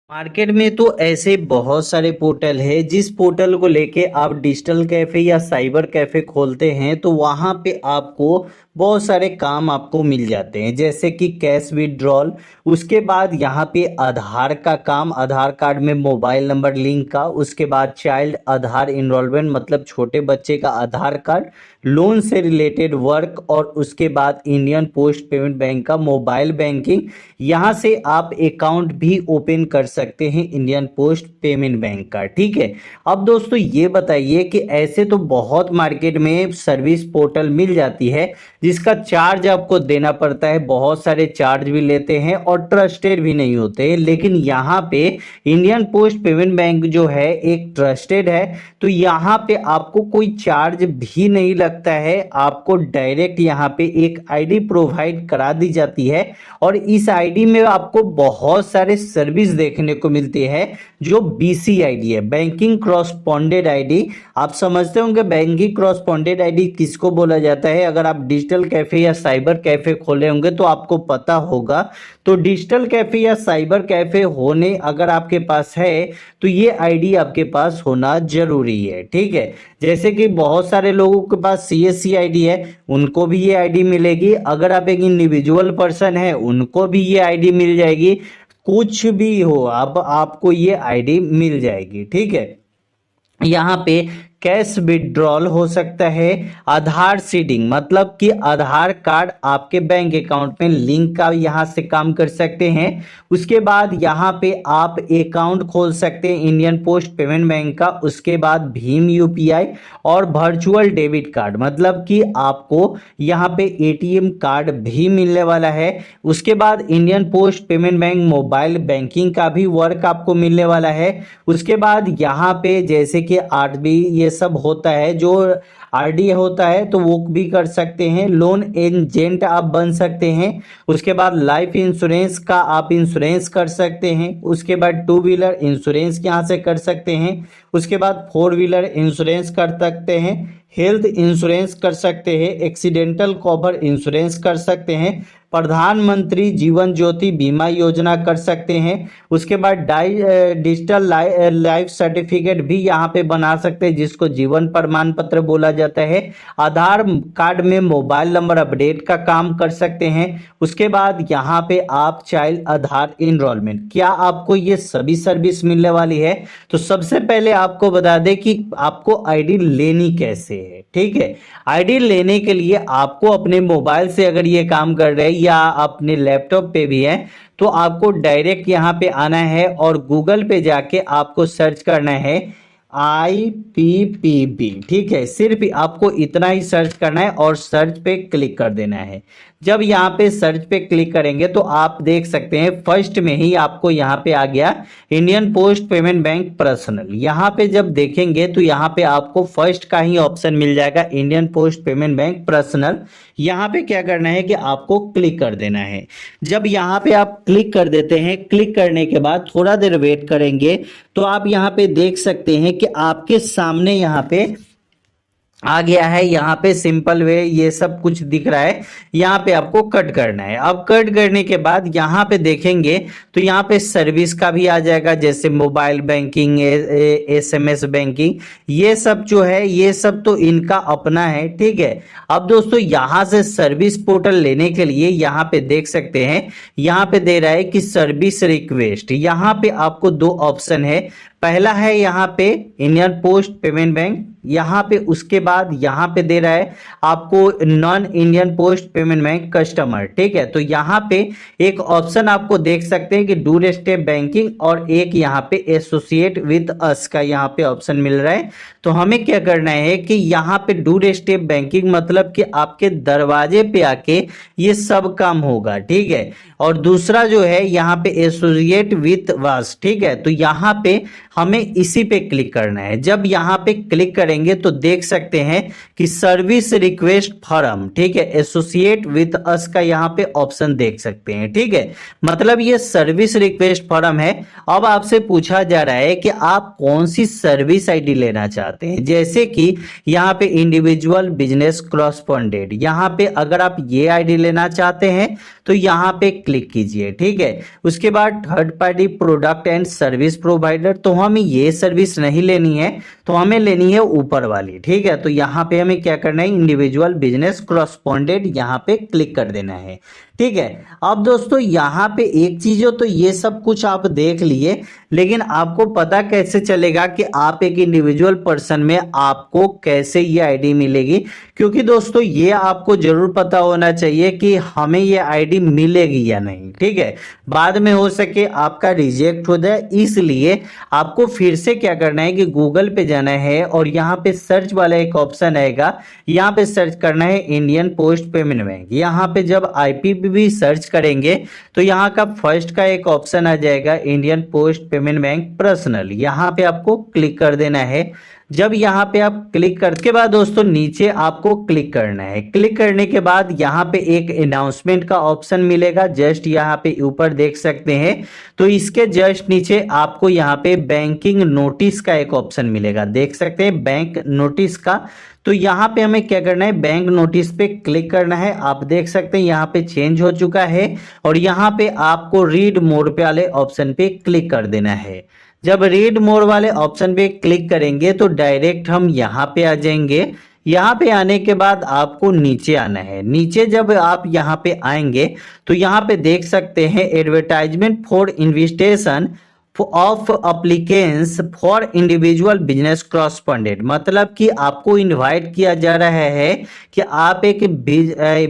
Market में तो ऐसे बहुत सारे पोर्टल है। जिस पोर्टल को लेके आप डिजिटल कैफे या साइबर कैफे खोलते हैं तो वहां पे आपको बहुत सारे काम आपको मिल जाते हैं, जैसे कि कैश विड्रॉल। उसके बाद यहाँ पे आधार का काम, आधार कार्ड में मोबाइल नंबर लिंक का। उसके बाद चाइल्ड आधार इनरोलमेंट, मतलब छोटे बच्चे का आधार कार्ड, लोन से रिलेटेड वर्क। और उसके बाद इंडियन पोस्ट पेमेंट बैंक का मोबाइल बैंकिंग। यहाँ से आप अकाउंट भी ओपन कर सकते हैं इंडियन पोस्ट पेमेंट बैंक का। ठीक है। अब दोस्तों ये बताइए कि ऐसे तो बहुत मार्केट में सर्विस पोर्टल मिल जाती है जिसका चार्ज आपको देना पड़ता है, बहुत सारे चार्ज भी लेते हैं और ट्रस्टेड भी नहीं होते। लेकिन यहाँ पे इंडियन पोस्ट पेमेंट बैंक जो है एक ट्रस्टेड है, तो यहाँ पे आपको कोई चार्ज भी नहीं लगता है। आपको डायरेक्ट यहाँ पे एक आईडी प्रोवाइड करा दी जाती है और इस आईडी में आपको बहुत सारे सर्विस देखने को मिलती है जो बीसी आईडी है, बैंकिंग क्रॉसपॉन्डेड आईडी। आप समझते होंगे बैंकिंग क्रॉसपॉन्डेड आईडी किसको बोला जाता है। अगर आप डिजिटल कैफे या साइबर कैफे खोले होंगे तो आपको पता होगा। तो डिजिटल कैफे या साइबर कैफे होने अगर आपके पास है तो ये आईडी आपके पास होना जरूरी है। ठीक है। जैसे कि बहुत सारे लोगों के पास सीएससी आईडी है, उनको भी ये आईडी मिलेगी। अगर आप एक इंडिविजुअल पर्सन है उनको भी ये आईडी मिल जाएगी। कुछ भी हो अब आपको ये आईडी मिल जाएगी। ठीक है। यहाँ पे कैश विड्रॉल हो सकता है, आधार सीडिंग मतलब कि आधार कार्ड आपके बैंक अकाउंट में लिंक का यहाँ से काम कर सकते हैं। उसके बाद यहाँ पे आप अकाउंट खोल सकते हैं इंडियन पोस्ट पेमेंट बैंक का। उसके बाद भीम यूपीआई और वर्चुअल डेबिट कार्ड, मतलब कि आपको यहाँ पे एटीएम कार्ड भी मिलने वाला है। उसके बाद Indian post payment bank mobile banking का भी वर्क आपको मिलने वाला है। उसके बाद यहाँ पे जैसे कि आरबी ये सब होता है, जो आरडी होता है तो वो भी कर सकते हैं। लोन एजेंट आप बन सकते हैं। उसके बाद लाइफ इंश्योरेंस का आप इंश्योरेंस कर सकते हैं। उसके बाद टू व्हीलर इंश्योरेंस यहाँ से कर सकते हैं। उसके बाद फोर व्हीलर इंश्योरेंस कर सकते हैं। हेल्थ इंश्योरेंस कर सकते हैं। एक्सीडेंटल कवर इंश्योरेंस कर सकते हैं। प्रधानमंत्री जीवन ज्योति बीमा योजना कर सकते हैं। उसके बाद डिजिटल लाइफ सर्टिफिकेट भी यहाँ पे बना सकते हैं जिसको जीवन प्रमाण पत्र बोला जाता है। आधार कार्ड में मोबाइल नंबर अपडेट का काम कर सकते हैं। उसके बाद यहाँ पे आप चाइल्ड आधार इनरोलमेंट, क्या आपको ये सभी सर्विस मिलने वाली है। तो सबसे पहले आपको बता दें कि आपको आईडी लेनी कैसे है। ठीक है। आईडी लेने के लिए आपको अपने मोबाइल से अगर ये काम कर रहे हैं या अपने लैपटॉप पे भी है तो आपको डायरेक्ट यहाँ पे आना है और गूगल पे जाके आपको सर्च करना है IPPB। ठीक है। सिर्फ आपको इतना ही सर्च करना है और सर्च पे क्लिक कर देना है। जब यहाँ पे सर्च पे क्लिक करेंगे तो आप देख सकते हैं फर्स्ट में ही आपको यहाँ पे आ गया Indian post payment bank personal. यहाँ पे जब देखेंगे तो यहाँ पे आपको फर्स्ट का ही ऑप्शन मिल जाएगा Indian post payment bank personal. यहाँ पे क्या करना है कि आपको क्लिक कर देना है। जब यहाँ पे आप क्लिक कर देते हैं, क्लिक करने के बाद थोड़ा देर वेट करेंगे तो आप यहाँ पे देख सकते हैं कि आपके सामने यहाँ पे आ गया है। यहाँ पे सिंपल वे ये सब कुछ दिख रहा है। यहाँ पे आपको कट करना है। अब कट करने के बाद यहाँ पे देखेंगे तो यहाँ पे सर्विस का भी आ जाएगा, जैसे मोबाइल बैंकिंग, एसएमएस बैंकिंग, ये सब जो है ये सब तो इनका अपना है। ठीक है। अब दोस्तों यहाँ से सर्विस पोर्टल लेने के लिए यहाँ पे देख सकते हैं, यहाँ पे दे रहा है कि सर्विस रिक्वेस्ट। यहाँ पे आपको दो ऑप्शन है। पहला है यहाँ पे इंडियन पोस्ट पेमेंट बैंक, यहाँ पे उसके बाद यहाँ पे दे रहा है आपको non Indian post payment bank customer. ठीक है। तो यहाँ पे एक ऑप्शन आपको देख सकते हैं कि डू स्टेप बैंकिंग और एक यहाँ पे एसोसिएट विद अस का यहाँ पे ऑप्शन मिल रहा है। तो हमें क्या करना है कि यहाँ पे डू स्टेप बैंकिंग मतलब कि आपके दरवाजे पे आके ये सब काम होगा। ठीक है। और दूसरा जो है यहाँ पे एसोसिएट विद अस। ठीक है। तो यहाँ पे हमें इसी पे क्लिक करना है। जब यहाँ पे क्लिक करेंगे तो देख सकते हैं कि सर्विस रिक्वेस्ट फॉर्म, ठीक है, एसोसिएट विथ अस का यहाँ पे ऑप्शन देख सकते हैं, ठीक है। मतलब ये सर्विस रिक्वेस्ट फॉर्म है। अब आपसे पूछा जा रहा है कि आप कौन सी सर्विस आईडी लेना चाहते हैं, जैसे कि यहाँ पे इंडिविजुअल बिजनेस कॉरस्पॉन्डेंट, यहाँ पे अगर आप ये आईडी लेना चाहते हैं तो यहाँ पे क्लिक कीजिए, ठीक है। उसके बाद third party product and service provider, तो हमें ये सर्विस नहीं लेनी है, तो हमें लेनी है ऊपर वाली, ठीक है। तो यहाँ पे हमें क्या करना है, इंडिविजुअल बिजनेस कॉरस्पॉन्डेंट यहाँ पे क्लिक कर देना है, ठीक है। अब दोस्तों यहाँ पे एक चीज हो, तो ये सब कुछ आप देख लिए, लेकिन आपको पता कैसे चलेगा कि आप एक इंडिविजुअल पर्सन में आपको कैसे ये आईडी मिलेगी, क्योंकि दोस्तों ये आपको जरूर पता होना चाहिए कि हमें ये आईडी मिलेगी या नहीं, ठीक है। बाद में हो सके आपका रिजेक्ट हो जाए, इसलिए आपको फिर से क्या करना है कि गूगल पे जाना है और यहाँ पे सर्च वाला एक ऑप्शन आएगा, यहाँ पे सर्च करना है इंडियन पोस्ट पेमेंट बैंक। यहाँ पे जब आईपीपीबी सर्च करेंगे तो यहाँ का फर्स्ट का एक ऑप्शन आ जाएगा Indian post payment bank personal, यहाँ पे आपको क्लिक कर देना है। जब यहाँ पे आप क्लिक करने के बाद दोस्तों नीचे आपको क्लिक करना है। क्लिक करने के बाद यहाँ पे एक अनाउंसमेंट का ऑप्शन मिलेगा, जस्ट यहाँ पे ऊपर देख सकते हैं। तो इसके जस्ट नीचे आपको यहाँ पे बैंकिंग नोटिस का एक ऑप्शन मिलेगा, देख सकते हैं बैंक नोटिस का। तो यहाँ पे हमें क्या करना है, बैंक नोटिस पे क्लिक करना है। आप देख सकते हैं यहाँ पे चेंज हो चुका है और यहाँ पे आपको रीड मोर पे वाले ऑप्शन पे क्लिक कर देना है। जब रीड मोर वाले ऑप्शन पे क्लिक करेंगे तो डायरेक्ट हम यहाँ पे आ जाएंगे। यहाँ पे आने के बाद आपको नीचे आना है। नीचे जब आप यहाँ पे आएंगे तो यहाँ पे देख सकते हैं advertisement for invitation of applicants for individual business correspondent, मतलब कि आपको इनवाइट किया जा रहा है कि आप एक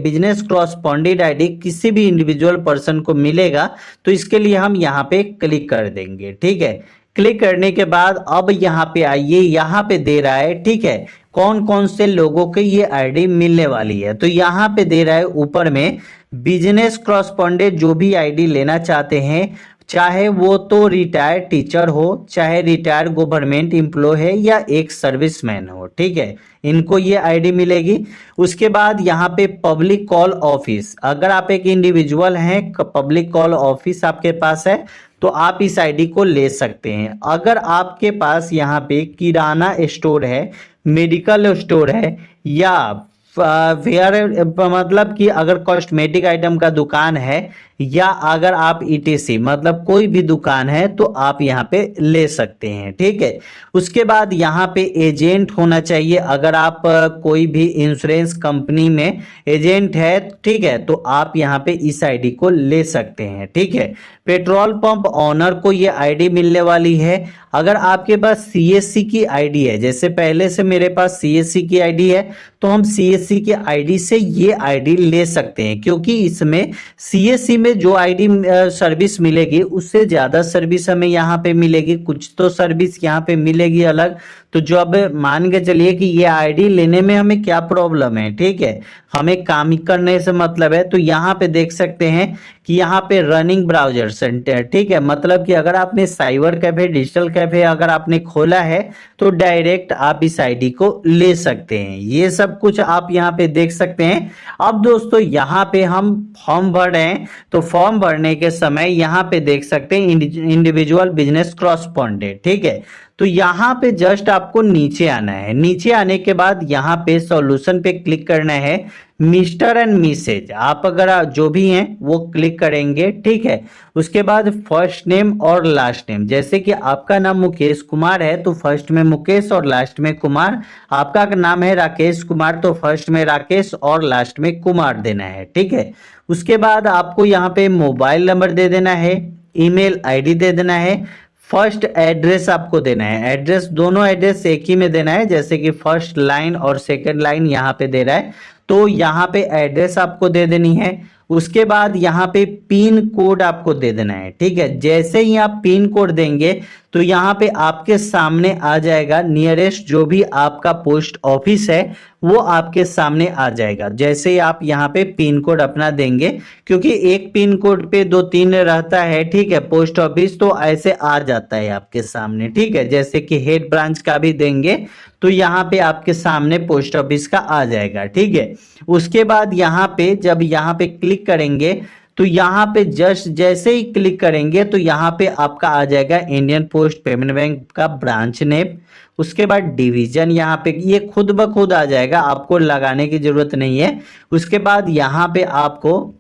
बिजनेस कॉरस्पॉन्डेंट आईडी किसी भी इंडिविजुअल पर्सन को मिलेगा, तो इसके लिए हम यहाँ पे क्लिक कर देंगे, ठीक है। क्लिक करने के बाद अब यहाँ पे आइए, यहाँ पे दे रहा है, ठीक है, कौन कौन से लोगों को ये आईडी मिलने वाली है। तो यहाँ पे दे रहा है ऊपर में बिजनेस कॉरस्पॉन्डेंट जो भी आईडी लेना चाहते हैं, चाहे वो तो रिटायर्ड टीचर हो, चाहे रिटायर्ड गवर्नमेंट एम्प्लॉय है या एक सर्विसमैन हो, ठीक है, इनको ये आईडी मिलेगी। उसके बाद यहाँ पे पब्लिक कॉल ऑफिस, अगर आप एक इंडिविजुअल हैं, पब्लिक कॉल ऑफिस आपके पास है तो आप इस आईडी को ले सकते हैं। अगर आपके पास यहाँ पे किराना स्टोर है, मेडिकल स्टोर है, या वेयर मतलब कि अगर कॉस्मेटिक आइटम का दुकान है, या अगर आप ईटीसी मतलब कोई भी दुकान है, तो आप यहाँ पे ले सकते हैं, ठीक है। उसके बाद यहाँ पे एजेंट होना चाहिए, अगर आप कोई भी इंश्योरेंस कंपनी में एजेंट है, ठीक है, तो आप यहाँ पे इस आईडी को ले सकते हैं, ठीक है। पेट्रोल पंप ऑनर को ये आईडी मिलने वाली है। अगर आपके पास सीएससी की आईडी है, जैसे पहले से मेरे पास सीएससी की आईडी है, तो हम सीएससी की आईडी से ये आईडी ले सकते हैं, क्योंकि इसमें सीएससी में जो आईडी सर्विस मिलेगी उससे ज्यादा सर्विस हमें यहाँ पे मिलेगी, कुछ तो सर्विस यहाँ पे मिलेगी अलग। तो जो अब मान के चलिए कि ये आईडी लेने में हमें क्या प्रॉब्लम है, ठीक है, हमें काम करने से मतलब है, तो यहाँ पे देख सकते हैं कि यहाँ पे रनिंग ब्राउजर सेंटर, ठीक है, मतलब कि अगर आपने साइबर कैफे, डिजिटल कैफे अगर आपने खोला है तो डायरेक्ट आप इस आईडी को ले सकते हैं। ये सब कुछ आप यहाँ पे देख सकते हैं। अब दोस्तों यहाँ पे हम फॉर्म भर रहे हैं, तो फॉर्म भरने के समय यहाँ पे देख सकते हैं इंडिविजुअल बिजनेस कॉरस्पॉन्डेंट, ठीक है। तो यहाँ पे जस्ट आपको नीचे आना है। नीचे आने के बाद यहाँ पे सॉल्यूशन पे क्लिक करना है, मिस्टर एंड मिसेज, आप अगर जो भी हैं वो क्लिक करेंगे, ठीक है। उसके बाद फर्स्ट नेम और लास्ट नेम, जैसे कि आपका नाम मुकेश कुमार है तो फर्स्ट में मुकेश और लास्ट में कुमार, आपका नाम है राकेश कुमार तो फर्स्ट में राकेश और लास्ट में कुमार देना है, ठीक है। उसके बाद आपको यहाँ पे मोबाइल नंबर दे देना है, ईमेल आईडी दे देना है, फर्स्ट एड्रेस आपको देना है। एड्रेस दोनों एड्रेस एक ही में देना है, जैसे कि फर्स्ट लाइन और सेकंड लाइन यहाँ पे दे रहा है, तो यहाँ पे एड्रेस आपको दे देनी है। उसके बाद यहाँ पे पिन कोड आपको दे देना है, ठीक है। जैसे ही आप पिन कोड देंगे तो यहाँ पे आपके सामने आ जाएगा नियरेस्ट जो भी आपका पोस्ट ऑफिस है वो आपके सामने आ जाएगा। जैसे ही आप यहाँ पे पिन कोड अपना देंगे, क्योंकि एक पिन कोड पे 2-3 रहता है, ठीक है, पोस्ट ऑफिस, तो ऐसे आ जाता है आपके सामने, ठीक है। जैसे कि हेड ब्रांच का भी देंगे तो यहाँ पे आपके सामने पोस्ट ऑफिस का आ जाएगा, ठीक है। उसके बाद यहाँ पे जब यहाँ पे क्लिक करेंगे तो यहाँ पे जस्ट जैसे ही क्लिक करेंगे तो यहाँ पे आपका आ जाएगा इंडियन पोस्ट पेमेंट बैंक का ब्रांच नेम। उसके बाद डिवीजन, यहाँ पे ये खुद ब खुद आ जाएगा, आपको लगाने की जरूरत नहीं है। उसके बाद यहाँ पे आपको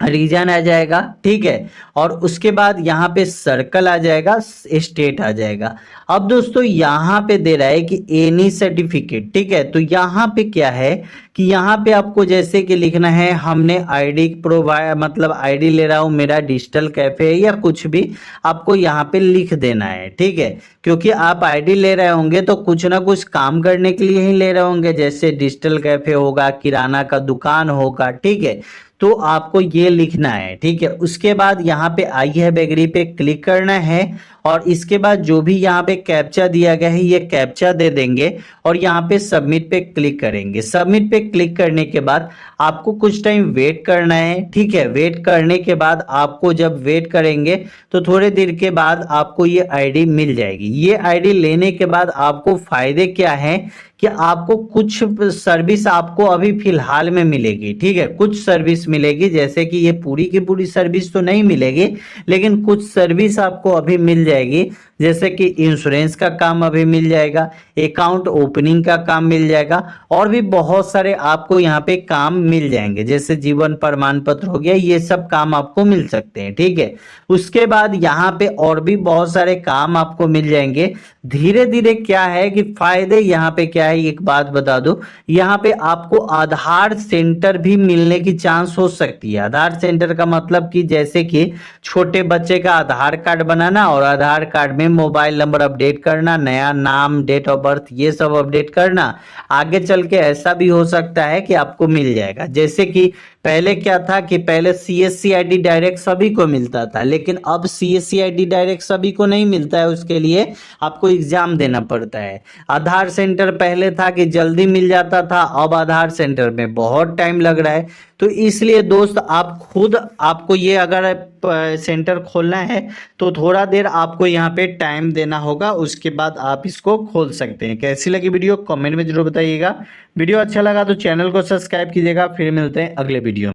रीजन आ जाएगा, ठीक है, और उसके बाद यहाँ पे सर्कल आ जाएगा, स्टेट आ जाएगा। अब दोस्तों यहाँ पे दे रहा है कि एनी सर्टिफिकेट, ठीक है। तो यहाँ पे क्या है कि यहाँ पे आपको जैसे कि लिखना है हमने आईडी प्रोवाइड, मतलब आईडी ले रहा हूँ मेरा डिजिटल कैफे या कुछ भी आपको यहाँ पे लिख देना है, ठीक है। क्योंकि आप आईडी ले रहे होंगे तो कुछ ना कुछ काम करने के लिए ही ले रहे होंगे, जैसे डिजिटल कैफे होगा, किराना का दुकान होगा, ठीक है। तो आपको ये लिखना है, ठीक है। उसके बाद यहाँ पे आई है एग्री पे क्लिक करना है और इसके बाद जो भी यहाँ पे कैप्चा दिया गया है ये कैप्चा दे देंगे और यहाँ पे सबमिट पे क्लिक करेंगे। सबमिट पे क्लिक करने के बाद आपको कुछ टाइम वेट करना है, ठीक है। वेट करने के बाद आपको जब वेट करेंगे तो थोड़े देर के बाद आपको ये आईडी मिल जाएगी। ये आईडी लेने के बाद आपको फायदे क्या है कि आपको कुछ सर्विस आपको अभी फिलहाल में मिलेगी, ठीक है। कुछ सर्विस मिलेगी, जैसे कि ये पूरी की पूरी सर्विस तो नहीं मिलेगी लेकिन कुछ सर्विस आपको अभी मिल जाएगी, जैसे कि इंश्योरेंस का काम अभी मिल जाएगा, अकाउंट ओपनिंग का काम मिल जाएगा और भी बहुत सारे आपको यहाँ पे काम मिल जाएंगे, जैसे जीवन प्रमाण पत्र हो गया, ये सब काम आपको मिल सकते हैं, ठीक है। उसके बाद यहाँ पे और भी बहुत सारे काम आपको मिल जाएंगे धीरे धीरे। क्या है कि फायदे यहाँ पे क्या है, एक बात बता दूं, यहाँ पे आपको आधार सेंटर भी मिलने की चांस हो सकती है। आधार सेंटर का मतलब कि जैसे कि छोटे बच्चे का आधार कार्ड बनाना और आधार कार्ड में मोबाइल नंबर अपडेट करना, नया नाम, डेट ऑफ बर्थ, ये सब अपडेट करना। आगे चल के ऐसा भी हो सकता है कि आपको मिल जाएगा, जैसे कि पहले क्या था कि पहले सीएससी आईडी डायरेक्ट सभी को मिलता था, लेकिन अब सीएससी आईडी डायरेक्ट सभी को नहीं मिलता है, उसके लिए आपको एग्जाम देना पड़ता है। आधार सेंटर पहले था कि जल्दी मिल जाता था, अब आधार सेंटर में बहुत टाइम लग रहा है। तो इसलिए दोस्त आप खुद, आपको ये अगर सेंटर खोलना है तो थोड़ा देर आपको यहाँ पे टाइम देना होगा, उसके बाद आप इसको खोल सकते हैं। कैसी लगी वीडियो कमेंट में जरूर बताइएगा। वीडियो अच्छा लगा तो चैनल को सब्सक्राइब कीजिएगा। फिर मिलते हैं अगले वीडियो।